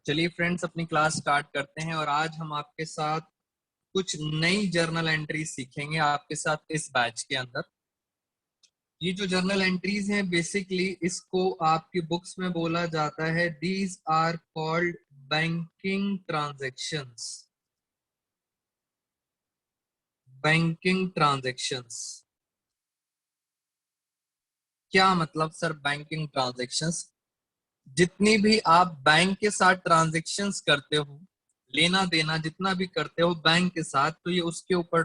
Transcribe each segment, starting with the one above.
चलिए फ्रेंड्स, अपनी class start करते हैं और आज हम आपके साथ कुछ नई जर्नल एंट्रीज सीखेंगे आपके साथ इस बैच के अंदर। ये जो जर्नल एंट्रीज हैं बेसिकली इसको आपकी बुक्स में बोला जाता है these are called banking transactions. Banking transactions क्या मतलब सर? बैंकिंग ट्रांजैक्शंस जितनी भी आप बैंक के साथ ट्रांजैक्शंस करते हो, लेना देना जितना भी करते हो बैंक के साथ, तो ये उसके ऊपर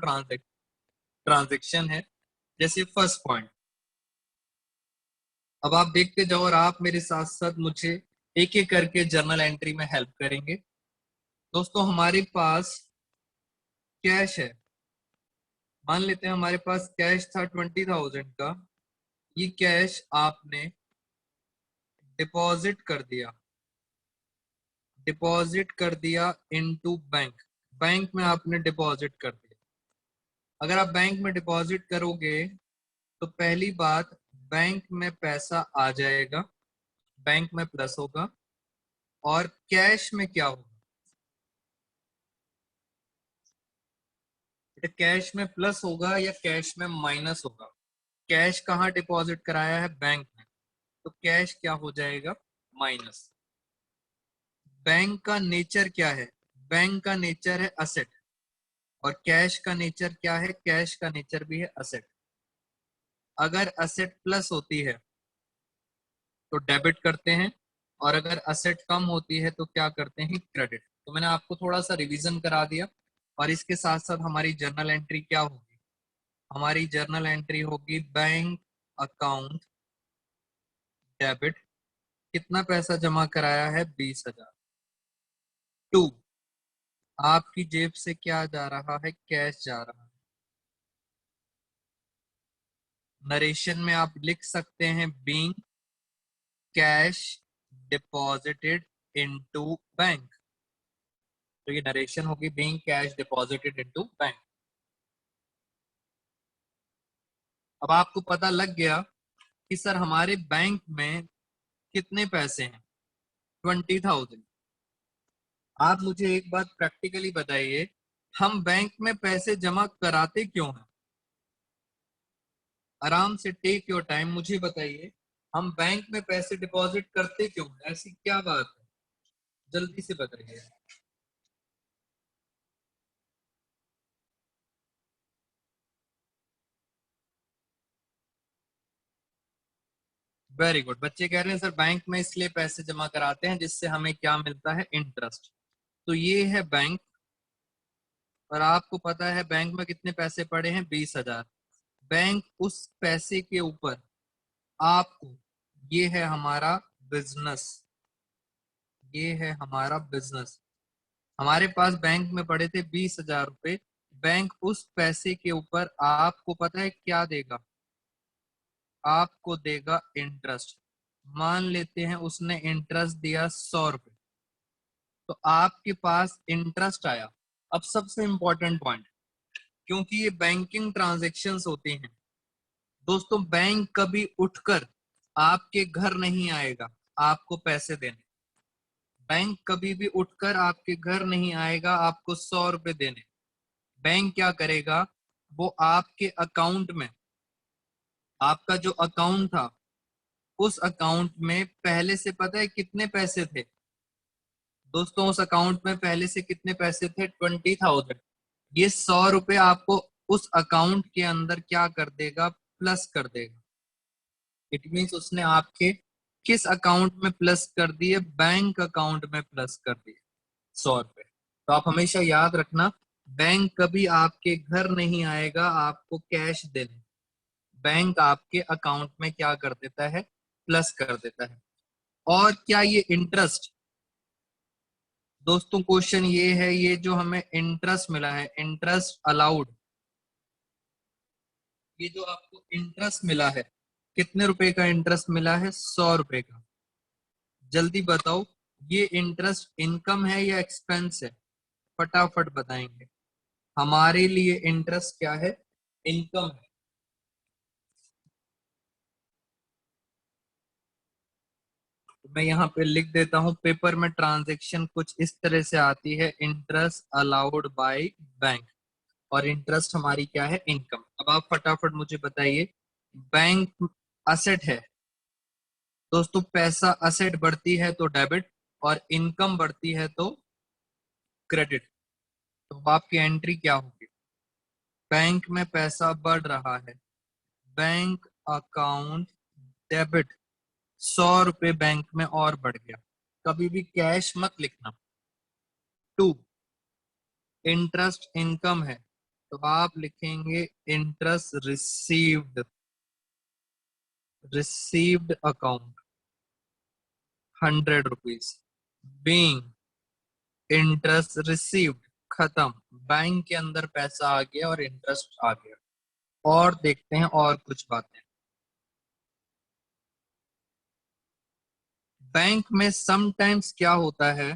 ट्रांजैक्शन है। जैसे फर्स्ट पॉइंट, अब आप देखते जाओ और आप मेरे साथ साथ मुझे एक एक करके जर्नल एंट्री में हेल्प करेंगे। दोस्तों, हमारे पास कैश है। मान लेते हैं हमारे पास कैश था 20,000 का। ये कैश आपने डिपॉजिट कर दिया। डिपॉजिट कर दिया इनटू बैंक। बैंक में आपने डिपॉजिट कर दिया। अगर आप बैंक में डिपॉजिट करोगे तो पहली बात, बैंक में पैसा आ जाएगा, बैंक में प्लस होगा। और कैश में क्या होगा? बेटा, कैश में प्लस होगा या कैश में माइनस होगा? कैश कहाँ डिपॉजिट कराया है? बैंक में, तो कैश क्या हो जाएगा? माइनस। बैंक का नेचर क्या है? बैंक का नेचर है असेट। और कैश का नेचर क्या है? कैश का नेचर भी है असेट। अगर असेट प्लस होती है तो डेबिट करते हैं, और अगर असेट कम होती है तो क्या करते हैं? क्रेडिट। तो मैंने आपको थोड़ा सा रिवीजन करा दिया। और इसके साथ साथ हमारी जर्नल एंट्री क्या होगी? हमारी जर्नल एंट्री होगी बैंक अकाउंट डेबिट। कितना पैसा जमा कराया है? 20,000। टू, आपकी जेब से क्या जा रहा है? कैश जा रहा है। नरेशन में आप लिख सकते हैं being cash deposited into bank. तो ये नरेशन होगी being cash deposited into bank. अब आपको पता लग गया कि सर हमारे बैंक में कितने पैसे हैं? 20,000। आप मुझे एक बात प्रैक्टिकली बताइए, हम बैंक में पैसे जमा कराते क्यों हैं? आराम से टेक योर टाइम, मुझे बताइए, हम बैंक में पैसे डिपॉजिट करते क्यों हैं? ऐसी क्या बात है? जल्दी से बताइए। Very good. बच्चे कह रहे हैं सर बैंक में इसलिए पैसे जमा कराते हैं जिससे हमें क्या मिलता है? इंटरेस्ट। तो ये है बैंक। और आपको पता है बैंक में कितने पैसे पड़े हैं? 20,000। बैंक उस पैसे के ऊपर आपको, ये है हमारा बिजनेस, ये है हमारा बिजनेस। हमारे पास बैंक में पड़े थे 20,000 रुपए। बैंक उस पैसे के ऊपर आपको पता है क्या देगा? आपको देगा इंटरेस्ट। मान लेते हैं उसने इंटरेस्ट दिया 100 रुपए, तो आपके पास इंटरेस्ट आया। अब सबसे इंपॉर्टेंट पॉइंट, क्योंकि ये बैंकिंग ट्रांजेक्शन्स होते हैं दोस्तों, बैंक कभी उठकर आपके घर नहीं आएगा आपको पैसे देने। बैंक कभी भी उठकर आपके घर नहीं आएगा आपको 100 रुपए देने। बैंक क्या करेगा? वो आपके अकाउंट में, आपका जो अकाउंट था उस अकाउंट में पहले से पता है कितने पैसे थे? दोस्तों, उस अकाउंट में पहले से कितने पैसे थे? 20,000। ये 100 रुपए आपको उस अकाउंट के अंदर क्या कर देगा? प्लस कर देगा। इट मीन्स उसने आपके किस अकाउंट में प्लस कर दिए? बैंक अकाउंट में प्लस कर दिए 100 रुपए। तो आप हमेशा याद रखना, बैंक कभी आपके घर नहीं आएगा आपको कैश देने। बैंक आपके अकाउंट में क्या कर देता है? प्लस कर देता है। और क्या ये इंटरेस्ट, दोस्तों क्वेश्चन ये है, ये जो हमें इंटरेस्ट मिला है, इंटरेस्ट अलाउड, ये जो आपको इंटरेस्ट मिला है, कितने रुपए का इंटरेस्ट मिला है? 100 रुपए का। जल्दी बताओ, ये इंटरेस्ट इनकम है या एक्सपेंस है? फटाफट बताएंगे। हमारे लिए इंटरेस्ट क्या है? इनकम है। मैं यहाँ पे लिख देता हूँ, पेपर में ट्रांजैक्शन कुछ इस तरह से आती है, इंटरेस्ट अलाउड बाय बैंक, और इंटरेस्ट हमारी क्या है, इनकम। अब आप फटाफट मुझे बताइए, बैंक असेट है दोस्तों, पैसा असेट बढ़ती है तो डेबिट, और इनकम बढ़ती है तो क्रेडिट। तो आपकी एंट्री क्या होगी, बैंक में पैसा बढ़ रहा है, बैंक अकाउंट डेबिट, 100 रुपए बैंक में और बढ़ गया। कभी भी कैश मत लिखना। 2, इंटरेस्ट इनकम है, तो आप लिखेंगे interest received, received account 100 rupees, being interest received, खत्म, बैंक के अंदर पैसा आ गया और इंटरेस्ट आ गया। और देखते हैं और कुछ बातें। बैंक में समटाइम्स क्या होता है,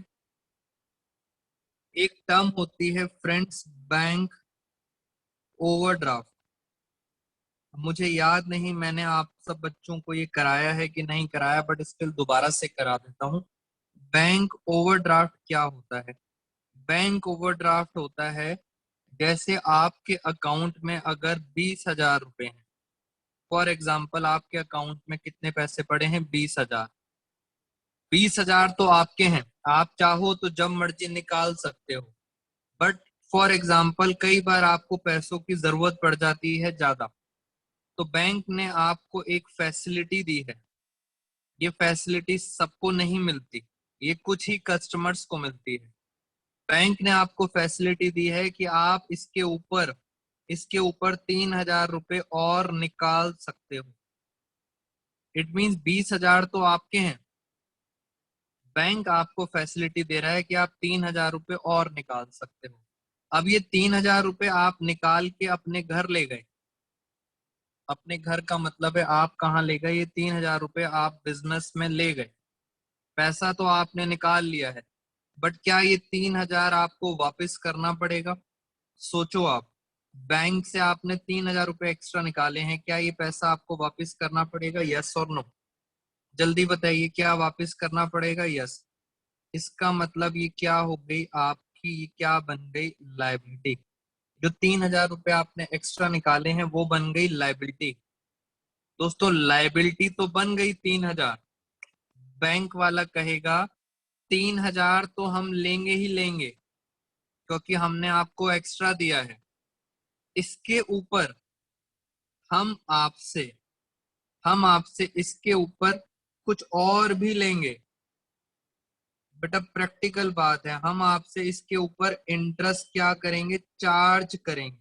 एक टर्म होती है फ्रेंड्स, बैंक ओवरड्राफ्ट। मुझे याद नहीं मैंने आप सब बच्चों को ये कराया है कि नहीं कराया, बट स्टिल दोबारा से करा देता हूँ। बैंक ओवरड्राफ्ट क्या होता है, बैंक ओवरड्राफ्ट होता है जैसे आपके अकाउंट में अगर 20,000 रुपए हैं, फॉर एग्जाम्पल आपके अकाउंट में कितने पैसे पड़े हैं, 20,000। 20,000 तो आपके हैं, आप चाहो तो जब मर्जी निकाल सकते हो, बट फॉर एग्जाम्पल कई बार आपको पैसों की जरूरत पड़ जाती है ज्यादा, तो बैंक ने आपको एक फैसिलिटी दी है। ये फैसिलिटी सबको नहीं मिलती, ये कुछ ही कस्टमर्स को मिलती है। बैंक ने आपको फैसिलिटी दी है कि आप इसके ऊपर 3,000 रुपए और निकाल सकते हो। इट मीन्स 20,000 तो आपके हैं, बैंक आपको फैसिलिटी दे रहा है कि आप 3,000 रुपए और निकाल सकते हो। अब ये 3,000 रुपए आप निकाल के अपने घर ले गए, अपने घर का मतलब है आप कहाँ ले गए, ये 3,000 रुपए आप बिजनेस में ले गए, पैसा तो आपने निकाल लिया है, बट क्या ये 3,000 आपको वापस करना पड़ेगा? सोचो आप, बैंक से आपने 3,000 रुपए एक्स्ट्रा निकाले हैं, क्या ये पैसा आपको वापस करना पड़ेगा, यस और नो? जल्दी बताइए, क्या वापस करना पड़ेगा, यस। इसका मतलब ये क्या हो गई आपकी, ये क्या बन गई, लाइबिलिटी। जो 3,000 रुपए आपने एक्स्ट्रा निकाले हैं वो बन गई लाइबिलिटी। दोस्तों लाइबिलिटी तो बन गई 3,000, बैंक वाला कहेगा 3,000 तो हम लेंगे ही लेंगे क्योंकि हमने आपको एक्स्ट्रा दिया है, इसके ऊपर हम आपसे इसके ऊपर कुछ और भी लेंगे। बेटा प्रैक्टिकल बात है, हम आपसे इसके ऊपर इंटरेस्ट क्या करेंगे, चार्ज करेंगे।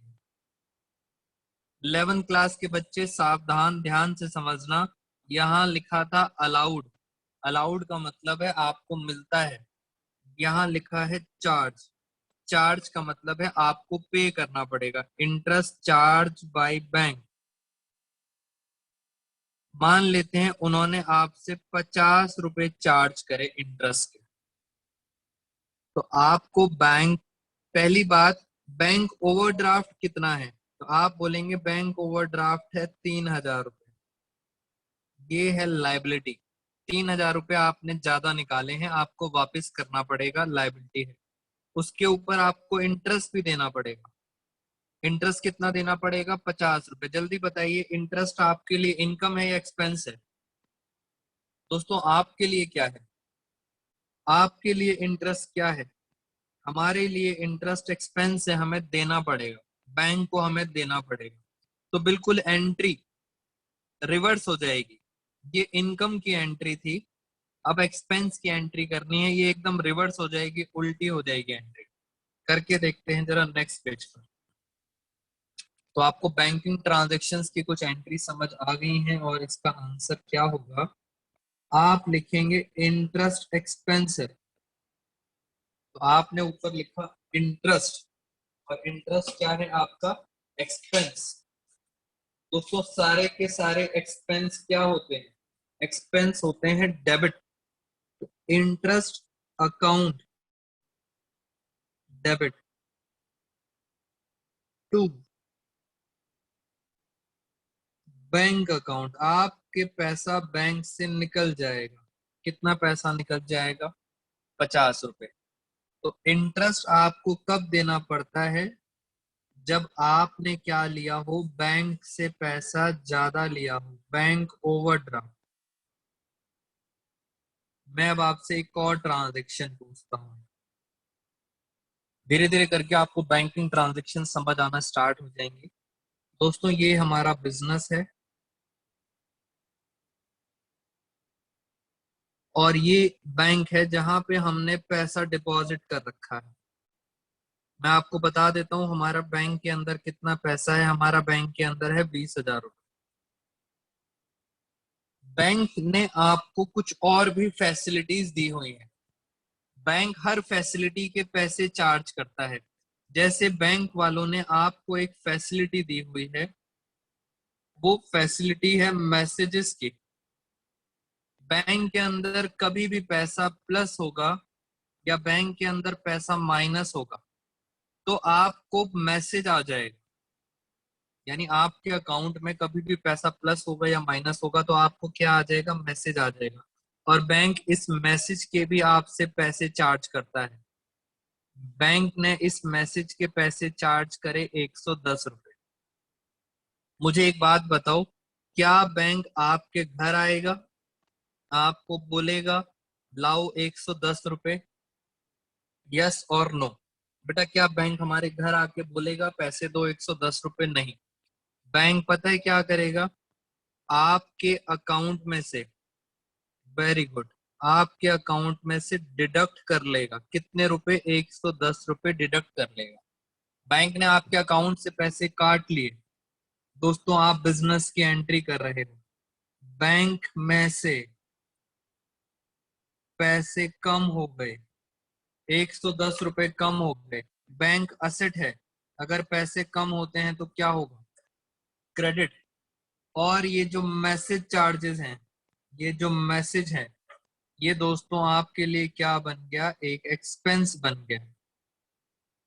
11th क्लास के बच्चे सावधान ध्यान से समझना, यहाँ लिखा था अलाउड, अलाउड का मतलब है आपको मिलता है, यहाँ लिखा है चार्ज, चार्ज का मतलब है आपको पे करना पड़ेगा, इंटरेस्ट चार्ज बाय बैंक। मान लेते हैं उन्होंने आपसे 50 रुपए चार्ज करे इंटरेस्ट के, तो आपको बैंक, पहली बात, बैंक ओवरड्राफ्ट कितना है, तो आप बोलेंगे बैंक ओवरड्राफ्ट है 3,000 रुपए, ये है लाइबिलिटी। 3,000 रुपए आपने ज्यादा निकाले हैं, आपको वापस करना पड़ेगा, लाइबिलिटी है। उसके ऊपर आपको इंटरेस्ट भी देना पड़ेगा, इंटरेस्ट कितना देना पड़ेगा, 50 रुपए। जल्दी बताइए, इंटरेस्ट आपके लिए इनकम है या एक्सपेंस है? दोस्तों आपके लिए क्या है, आपके लिए इंटरेस्ट क्या है? हमारे लिए इंटरेस्ट एक्सपेंस है, हमें देना पड़ेगा, बैंक को हमें देना पड़ेगा। तो बिल्कुल एंट्री रिवर्स हो जाएगी, ये इनकम की एंट्री थी, अब एक्सपेंस की एंट्री करनी है, ये एकदम रिवर्स हो जाएगी, उल्टी हो जाएगी एंट्री। करके देखते हैं जरा नेक्स्ट पेज पर। तो आपको बैंकिंग ट्रांजैक्शंस की कुछ एंट्री समझ आ गई हैं और इसका आंसर क्या होगा, आप लिखेंगे इंटरेस्ट एक्सपेंस है, तो आपने ऊपर लिखा इंटरेस्ट, और इंटरेस्ट क्या है आपका, एक्सपेंस। दोस्तों सारे के सारे एक्सपेंस क्या होते हैं, एक्सपेंस होते हैं debit. Interest account debit, to bank account, आपके पैसा बैंक से निकल जाएगा, कितना पैसा निकल जाएगा? 50 रुपए। तो इंटरेस्ट आपको कब देना पड़ता है? जब आपने क्या लिया हो, बैंक से पैसा ज्यादा लिया हो, बैंक ओवरड्राफ्ट। मैं अब आपसे एक और ट्रांजैक्शन पूछता हूँ। धीरे धीरे करके आपको बैंकिंग ट्रांजैक्शन समझ आना स्टार्ट हो जाएंगे। दोस्तों, ये हमारा बिजनेस है और ये बैंक है जहां पे हमने पैसा डिपॉजिट कर रखा है। मैं आपको बता देता हूँ हमारा बैंक के अंदर कितना पैसा है। हमारा बैंक के अंदर है 20,000 रुपए। बैंक ने आपको कुछ और भी फैसिलिटीज दी हुई है। बैंक हर फैसिलिटी के पैसे चार्ज करता है। जैसे बैंक वालों ने आपको एक फैसिलिटी दी हुई है, वो फैसिलिटी है मैसेजेस की। बैंक के अंदर कभी भी पैसा प्लस होगा या बैंक के अंदर पैसा माइनस होगा तो आपको मैसेज आ जाएगा। यानी आपके अकाउंट में कभी भी पैसा प्लस होगा या माइनस होगा तो आपको क्या आ जाएगा? मैसेज आ जाएगा। और बैंक इस मैसेज के भी आपसे पैसे चार्ज करता है। बैंक ने इस मैसेज के पैसे चार्ज करे 110 रुपए। मुझे एक बात बताओ, क्या बैंक आपके घर आएगा, आपको बोलेगा लाओ 110 रुपए? यस और नो? बेटा, क्या बैंक हमारे घर आके बोलेगा पैसे दो 110 रुपए? नहीं। बैंक पता है क्या करेगा? आपके अकाउंट में से, वेरी गुड, आपके अकाउंट में से डिडक्ट कर लेगा। कितने रुपए? 110 रुपए डिडक्ट कर लेगा। बैंक ने आपके अकाउंट से पैसे काट लिए। दोस्तों, आप बिजनेस की एंट्री कर रहे हो, बैंक में से पैसे कम हो गए, 110 रुपए कम हो गए। बैंक असेट है, अगर पैसे कम होते हैं तो क्या होगा? क्रेडिट। और ये जो मैसेज चार्जेस हैं, ये जो मैसेज है, ये दोस्तों आपके लिए क्या बन गया? एक एक्सपेंस बन गया।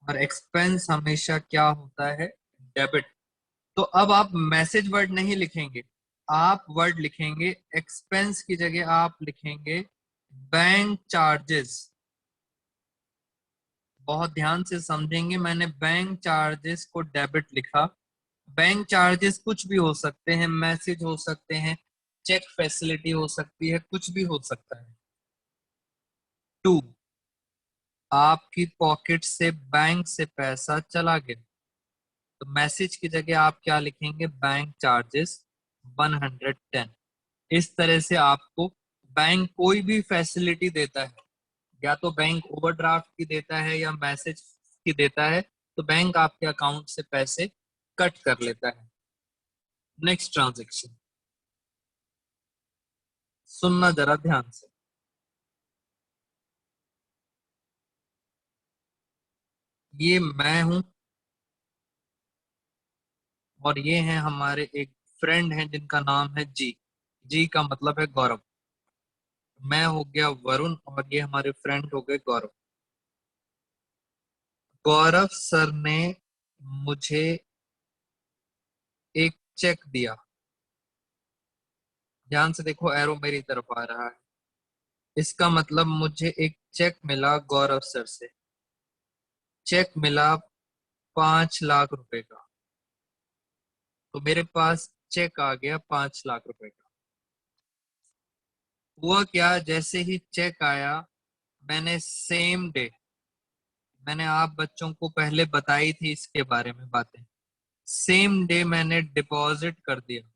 और एक्सपेंस हमेशा क्या होता है? डेबिट। तो अब आप मैसेज वर्ड नहीं लिखेंगे, आप वर्ड लिखेंगे एक्सपेंस की जगह आप लिखेंगे बैंक चार्जेस। बहुत ध्यान से समझेंगे, मैंने बैंक चार्जेस को डेबिट लिखा। बैंक चार्जेस कुछ भी हो सकते हैं, मैसेज हो सकते हैं, चेक फैसिलिटी हो सकती है, कुछ भी हो सकता है। टू, आपकी पॉकेट से बैंक से पैसा चला गया तो मैसेज की जगह आप क्या लिखेंगे? Bank charges 110। इस तरह से आपको बैंक कोई भी फैसिलिटी देता है, या तो बैंक ओवरड्राफ्ट की देता है या मैसेज की देता है, तो बैंक आपके अकाउंट से पैसे कट कर लेता है। नेक्स्ट ट्रांजेक्शन, सुनना जरा ध्यान से। ये मैं हूं और ये हैं हमारे एक फ्रेंड हैं जिनका नाम है जी। जी का मतलब है गौरव। मैं हो गया वरुण और ये हमारे फ्रेंड हो गए गौरव। गौरव सर ने मुझे एक चेक दिया। ध्यान से देखो, एरो मेरी तरफ आ रहा है। इसका मतलब मुझे एक चेक मिला गौरव सर से। चेक मिला 5 लाख रुपए का। तो मेरे पास चेक आ गया 5 लाख रुपए का। हुआ क्या, जैसे ही चेक आया, मैंने सेम डे, मैंने आप बच्चों को पहले बताई थी इसके बारे में बातें, सेम डे मैंने डिपॉजिट कर दिया।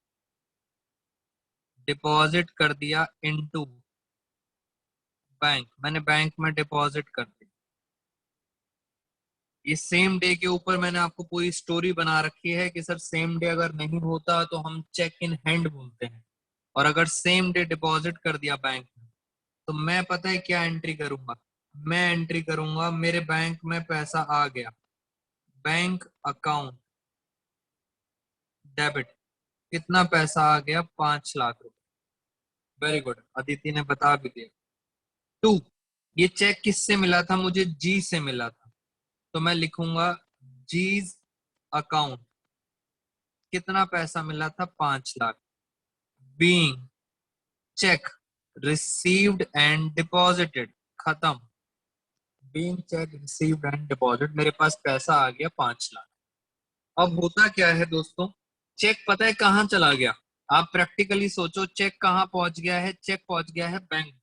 डिपॉजिट कर दिया इनटू बैंक, मैंने बैंक में डिपॉजिट कर दिया। ये सेम डे के ऊपर मैंने आपको पूरी स्टोरी बना रखी है कि सर सेम डे अगर नहीं होता तो हम चेक इन हैंड बोलते हैं, और अगर सेम डे डिपॉजिट कर दिया बैंक में तो मैं पता है क्या एंट्री करूंगा? मैं एंट्री करूंगा मेरे बैंक में पैसा आ गया, बैंक अकाउंट डेबिट। कितना पैसा आ गया? 5 लाख रुपए। वेरी गुड, अदिति ने बता भी दिया। टू, ये चेक किससे मिला था? मुझे जी से मिला था, तो मैं लिखूंगा जीज अकाउंट। कितना पैसा मिला था? 5 lakh. Being cheque received and deposited, खत्म। Being cheque received and deposit, मेरे पास पैसा आ गया 5 लाख। अब होता क्या है दोस्तों, चेक पता है कहाँ चला गया? आप प्रैक्टिकली सोचो, चेक कहाँ पहुंच गया है? चेक पहुंच गया है बैंक।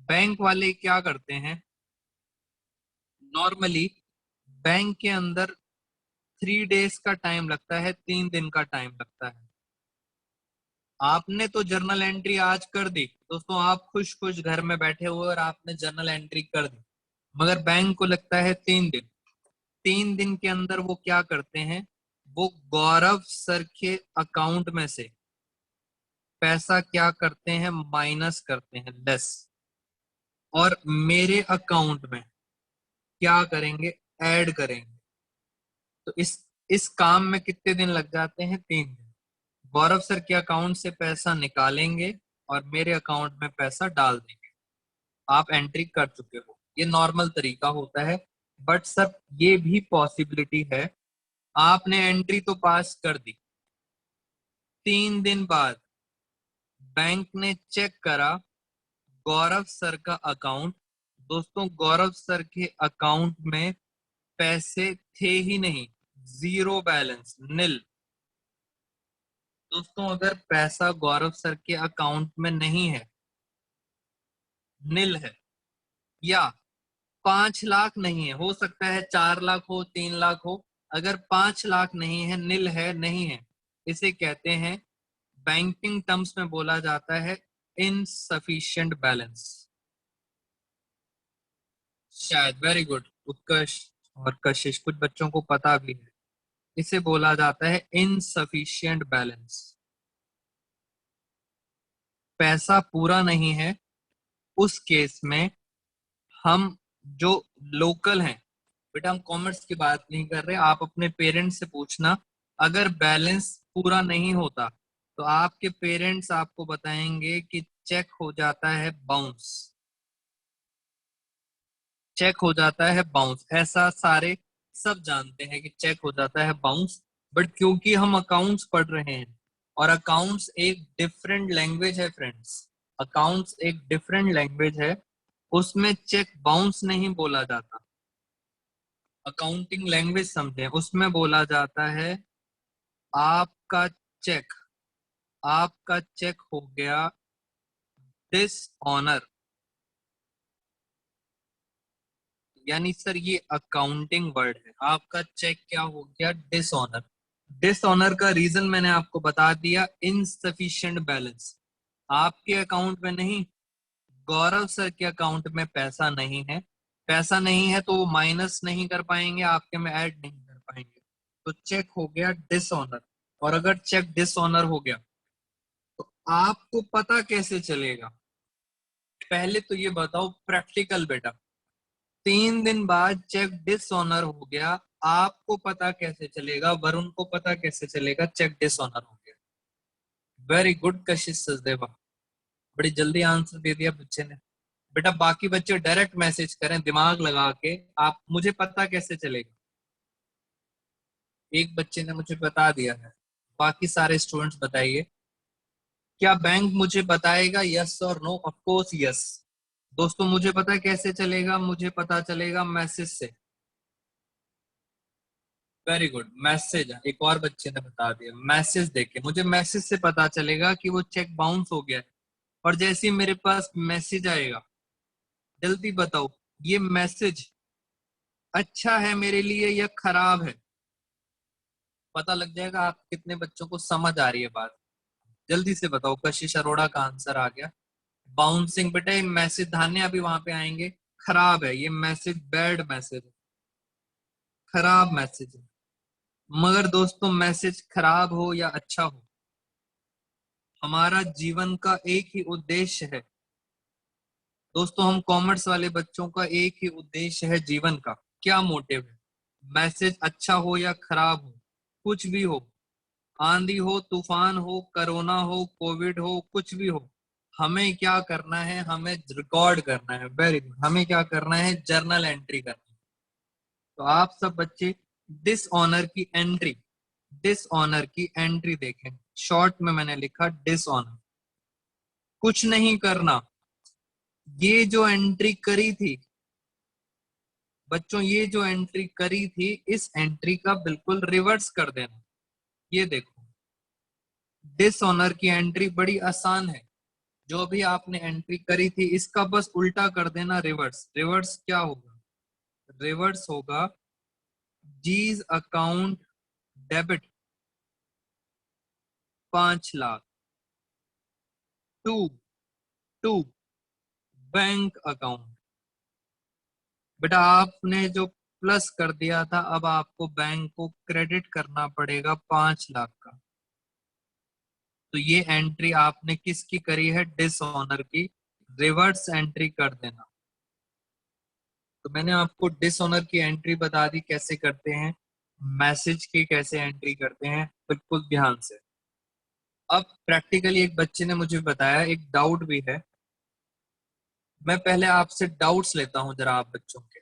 बैंक वाले क्या करते हैं नॉर्मली, बैंक के अंदर 3 डेज का टाइम लगता है, 3 दिन का टाइम लगता है। आपने तो जर्नल एंट्री आज कर दी दोस्तों, आप खुश खुश घर में बैठे हुए और आपने जर्नल एंट्री कर दी, मगर बैंक को लगता है 3 दिन। 3 दिन के अंदर वो क्या करते हैं, वो गौरव सर के अकाउंट में से पैसा क्या करते हैं, माइनस करते हैं, लेस, और मेरे अकाउंट में क्या करेंगे, ऐड करेंगे। तो इस काम में कितने दिन लग जाते हैं, 3 दिन। गौरव सर के अकाउंट से पैसा निकालेंगे और मेरे अकाउंट में पैसा डाल देंगे। आप एंट्री कर चुके हो, ये नॉर्मल तरीका होता है। बट सर ये भी पॉसिबिलिटी है, आपने एंट्री तो पास कर दी, 3 दिन बाद बैंक ने चेक करा गौरव सर का अकाउंट। दोस्तों गौरव सर के अकाउंट में पैसे थे ही नहीं, जीरो बैलेंस, नील। दोस्तों अगर पैसा गौरव सर के अकाउंट में नहीं है, नील है, या 5 लाख नहीं है, हो सकता है 4 लाख हो, 3 लाख हो, अगर 5 लाख नहीं है, नील है, नहीं है, इसे कहते हैं, बैंकिंग टर्म्स में बोला जाता है इनसफिशिएंट बैलेंस। शायद, वेरी गुड उत्कर्ष और कशिश, कुछ बच्चों को पता भी है, इसे बोला जाता है इनसफिशिएंट बैलेंस। पैसा पूरा नहीं है, उस केस में हम जो लोकल हैं, बेटा हम कॉमर्स की बात नहीं कर रहे, आप अपने पेरेंट्स से पूछना, अगर बैलेंस पूरा नहीं होता तो आपके पेरेंट्स आपको बताएंगे कि चेक हो जाता है बाउंस, चेक हो जाता है बाउंस, ऐसा सारे सब जानते हैं कि चेक हो जाता है बाउंस। बट क्योंकि हम अकाउंट्स पढ़ रहे हैं, और अकाउंट्स एक डिफरेंट लैंग्वेज है फ्रेंड्स, अकाउंट्स एक डिफरेंट लैंग्वेज है, उसमें चेक बाउंस नहीं बोला जाता। अकाउंटिंग लैंग्वेज समझे, उसमें बोला जाता है आपका चेक, आपका चेक हो गया डिसऑनर, यानी सर ये अकाउंटिंग वर्ड है, आपका चेक क्या हो गया, डिसऑनर। डिसऑनर का रीजन मैंने आपको बता दिया, इनसफिशिएंट बैलेंस, आपके अकाउंट में नहीं, गौरव सर के अकाउंट में पैसा नहीं है, पैसा नहीं है तो वो माइनस नहीं कर पाएंगे, आपके में ऐड नहीं कर पाएंगे, तो चेक हो गया डिसऑनर। और अगर चेक डिसऑनर हो गया तो आपको पता कैसे चलेगा, पहले तो ये बताओ प्रैक्टिकल बेटा, 3 दिन बाद चेक डिसऑनर हो गया, आपको पता कैसे चलेगा, वरुण को पता कैसे चलेगा चेक डिसऑनर हो गया? वेरी गुड कशिश सचदेवा, बड़ी जल्दी आंसर दे दिया बच्चे ने। बेटा बाकी बच्चे डायरेक्ट मैसेज करें दिमाग लगा के, आप मुझे पता कैसे चलेगा? एक बच्चे ने मुझे बता दिया है, बाकी सारे स्टूडेंट्स बताइए, क्या बैंक मुझे बताएगा यस और नो? Of course yes. दोस्तों मुझे पता है कैसे चलेगा, मुझे पता चलेगा मैसेज से। वेरी गुड, मैसेज, एक और बच्चे ने बता दिया, मैसेज देके मुझे मैसेज से पता चलेगा कि वो चेक बाउंस हो गया है। और जैसे ही मेरे पास मैसेज आएगा, जल्दी बताओ ये मैसेज अच्छा है मेरे लिए या खराब है, पता लग जाएगा। आप कितने बच्चों को समझ आ रही है बात, जल्दी से बताओ। कशिश अरोड़ा का आंसर आ गया, बाउंसिंग। बेटा ये मैसेज, धान्य अभी वहां पे आएंगे, खराब है ये मैसेज, बैड मैसेज, खराब मैसेज है। मगर दोस्तों मैसेज खराब हो या अच्छा हो, हमारा जीवन का एक ही उद्देश्य है दोस्तों, हम कॉमर्स वाले बच्चों का एक ही उद्देश्य है जीवन का। क्या मोटिव है? मैसेज अच्छा हो या खराब हो, कुछ भी हो, आंधी हो, तूफान हो, कोरोना हो, कोविड हो, कुछ भी हो, हमें क्या करना है, हमें रिकॉर्ड करना है। वेरी गुड, हमें क्या करना है, जर्नल एंट्री करना है। तो आप सब बच्चे डिसऑनर की एंट्री, डिसऑनर की एंट्री देखें, शॉर्ट में मैंने लिखा डिसऑनर। कुछ नहीं करना, ये जो एंट्री करी थी बच्चों, ये जो एंट्री करी थी इस एंट्री का बिल्कुल रिवर्स कर देना। ये देखो डिसऑनर की एंट्री बड़ी आसान है, जो भी आपने एंट्री करी थी इसका बस उल्टा कर देना, रिवर्स। रिवर्स क्या होगा? रिवर्स होगा जीज account debit 5 lakh to to bank account. बेटा आपने जो प्लस कर दिया था, अब आपको बैंक को क्रेडिट करना पड़ेगा 5 लाख का। तो ये एंट्री आपने किसकी करी है? डिसऑनर की। रिवर्स एंट्री कर देना। तो मैंने आपको डिसऑनर की एंट्री बता दी कैसे करते हैं, मैसेज की कैसे एंट्री करते हैं, बिल्कुल ध्यान से। अब प्रैक्टिकली एक बच्चे ने मुझे बताया, एक डाउट भी है, मैं पहले आपसे डाउट्स लेता हूं जरा आप बच्चों के।